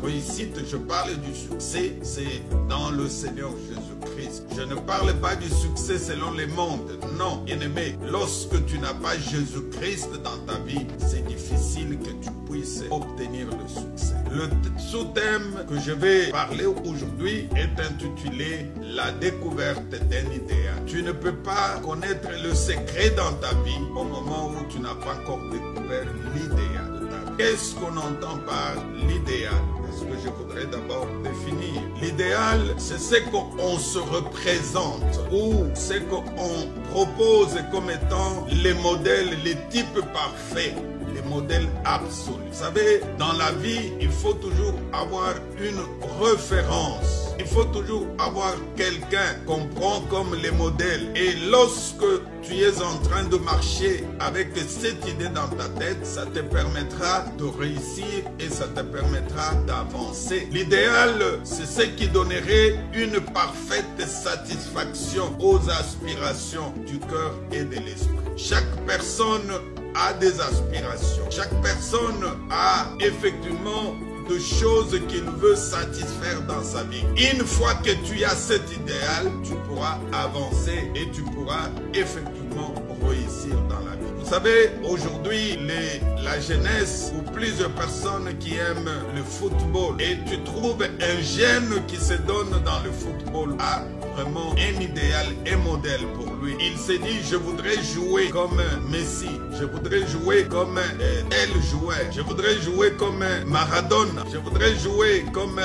réussite, je parle du succès, c'est dans le Seigneur Jésus-Christ. Je ne parle pas du succès selon les mondes. Non, bien-aimé, lorsque tu n'as pas Jésus-Christ dans ta vie, c'est difficile que tu puisses obtenir le succès. Le sous-thème que je vais parler aujourd'hui est intitulé « La découverte d'un idéal ». Tu ne peux pas connaître le secret dans ta vie au moment où tu n'as pas encore découvert l'idéal de ta vie. Qu'est-ce qu'on entend par l'idéal? Parce que je voudrais d'abord définir. L'idéal, c'est ce qu'on se représente ou ce qu'on propose comme étant les modèles, les types parfaits, les modèles absolus. Vous savez, dans la vie, il faut toujours avoir une référence. Il faut toujours avoir quelqu'un qu'on prend comme les modèles. Et lorsque tu es en train de marcher avec cette idée dans ta tête, ça te permettra de réussir et ça te permettra d'avancer. L'idéal, c'est ce qui donnerait une parfaite satisfaction aux aspirations du cœur et de l'esprit. Chaque personne a des aspirations. Chaque personne a effectivement de choses qu'il veut satisfaire dans sa vie. Une fois que tu as cet idéal, tu pourras avancer et tu pourras effectivement réussir dans la vie. Vous savez, aujourd'hui, la jeunesse ou plusieurs personnes qui aiment le football et tu trouves un jeune qui se donne dans le football a vraiment un idéal, un modèle pour lui. Il s'est dit, je voudrais jouer comme Messi, je voudrais jouer comme tel joueur, je voudrais jouer comme Maradona, je voudrais jouer comme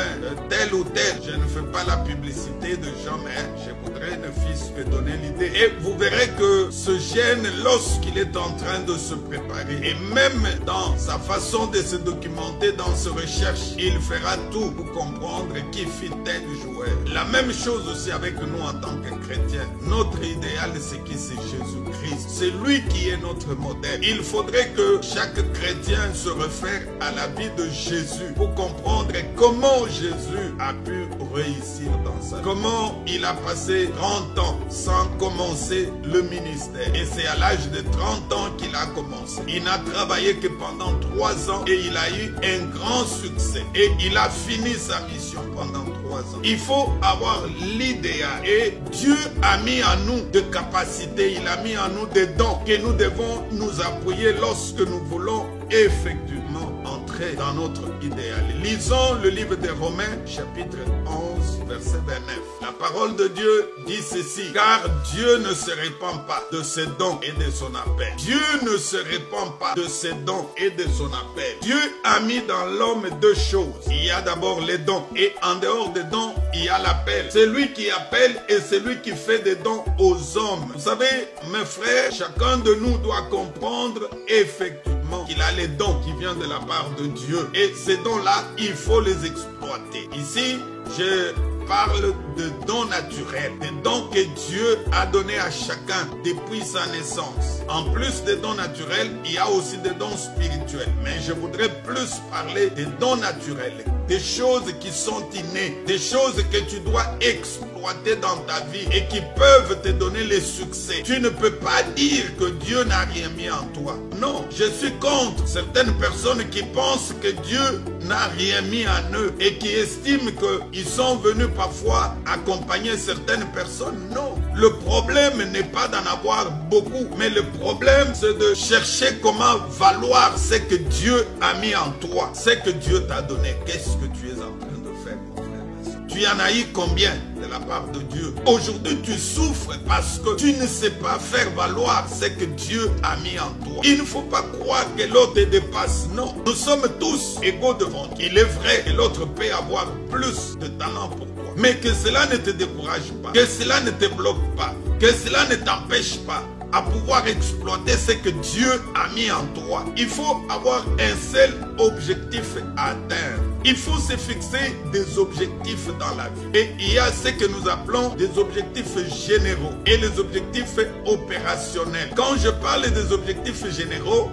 tel ou tel. Je ne fais pas la publicité de gens, mais je voudrais ne fût-ce que donner l'idée. Et vous verrez que ce jeune, lorsqu'il est en train de se préparer, et même dans sa façon de se documenter dans ses recherches, il fera tout pour comprendre qui fit tel joueur. La même chose aussi avec nous en tant que chrétiens. Notre idéal, c'est qui? C'est Jésus-Christ. C'est lui qui est notre modèle. Il faudrait que chaque chrétien se réfère à la vie de Jésus pour comprendre comment Jésus a pu réussir dans sa vie. Comment il a passé 30 ans sans commencer le ministère. Et c'est à l'âge de 30 ans qu'il a commencé. Il n'a travaillé que pendant 3 ans et il a eu un grand succès. Et il a fini sa mission pendant 3 ans. Il faut avoir l'idéal. Et Dieu a mis en nous des capacités, il a mis en nous des dons que nous devons nous appuyer lorsque nous voulons effectivement entrer dans notre idéal. Lisons le livre des Romains, chapitre 11, verset 29. La parole de Dieu dit ceci: car Dieu ne se répand pas de ses dons et de son appel. Dieu ne se répand pas de ses dons et de son appel. Dieu a mis dans l'homme 2 choses. Il y a d'abord les dons et en dehors des dons, il y a l'appel. C'est lui qui appelle et c'est lui qui fait des dons aux hommes. Vous savez, mes frères, chacun de nous doit comprendre effectivement qu'il a les dons qui viennent de la part de Dieu. Et ces dons-là, il faut les exploiter. Ici, je parle de dons naturels, des dons que Dieu a donnés à chacun depuis sa naissance. En plus des dons naturels, il y a aussi des dons spirituels. Mais je voudrais plus parler des dons naturels, des choses qui sont innées, des choses que tu dois exploiter dans ta vie et qui peuvent te donner le succès. Tu ne peux pas dire que Dieu n'a rien mis en toi. Non, je suis contre certaines personnes qui pensent que Dieu n'a rien mis en eux et qui estiment qu'ils sont venus parfois accompagner certaines personnes. Non, le problème n'est pas d'en avoir beaucoup, mais le problème c'est de chercher comment valoir ce que Dieu a mis en toi, ce que Dieu t'a donné. Qu'est-ce que tu es en train de faire, mon frère, ma soeur? Tu en as eu combien de la part de Dieu? Aujourd'hui, tu souffres parce que tu ne sais pas faire valoir ce que Dieu a mis en toi. Il ne faut pas croire que l'autre te dépasse. Non, nous sommes tous égaux devant Dieu. Il est vrai que l'autre peut avoir plus de talent pour toi, mais que cela ne te décourage pas, que cela ne te bloque pas, que cela ne t'empêche pas à pouvoir exploiter ce que Dieu a mis en toi. Il faut avoir un seul objectif à atteindre. Il faut se fixer des objectifs dans la vie. Et il y a ce que nous appelons des objectifs généraux et les objectifs opérationnels. Quand je parle des objectifs généraux,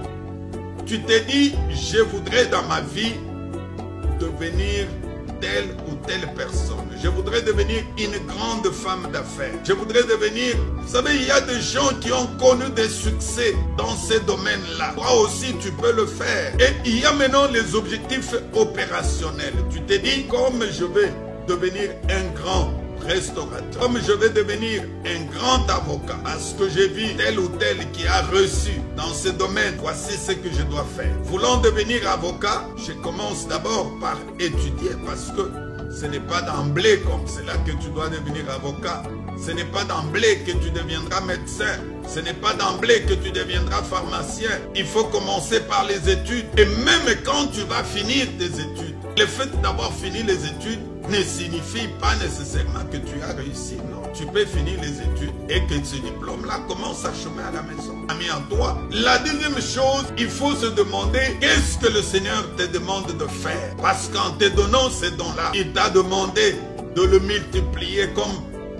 tu te dis, je voudrais dans ma vie devenir telle personne. Je voudrais devenir une grande femme d'affaires. Je voudrais devenir... Vous savez, il y a des gens qui ont connu des succès dans ces domaines-là. Toi aussi, tu peux le faire. Et il y a maintenant les objectifs opérationnels. Tu te dis, comme je vais devenir un grand restaurateur, comme je vais devenir un grand avocat, parce que j'ai vu tel ou tel qui a reçu dans ce domaine, voici ce que je dois faire. Voulant devenir avocat, je commence d'abord par étudier, parce que ce n'est pas d'emblée comme cela que tu dois devenir avocat. Ce n'est pas d'emblée que tu deviendras médecin. Ce n'est pas d'emblée que tu deviendras pharmacien. Il faut commencer par les études. Et même quand tu vas finir tes études, le fait d'avoir fini les études ne signifie pas nécessairement que tu as réussi. Non, tu peux finir les études et que ce diplôme-là commence à chômer à la maison. Ami en toi. La deuxième chose, il faut se demander qu'est-ce que le Seigneur te demande de faire. Parce qu'en te donnant ces dons-là, il t'a demandé de le multiplier comme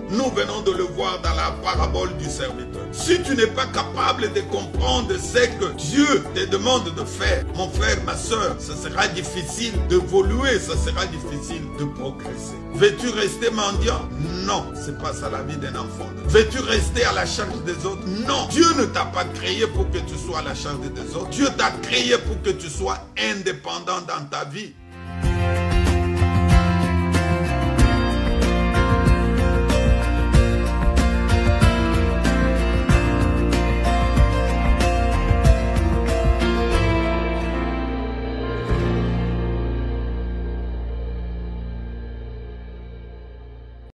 nous venons de le voir dans la parabole du serviteur. Si tu n'es pas capable de comprendre ce que Dieu te demande de faire, mon frère, ma soeur, ce sera difficile d'évoluer, ce sera difficile de progresser. Veux-tu rester mendiant? Non, c'est pas ça la vie d'un enfant. Veux-tu rester à la charge des autres? Non. Dieu ne t'a pas créé pour que tu sois à la charge des autres. Dieu t'a créé pour que tu sois indépendant dans ta vie.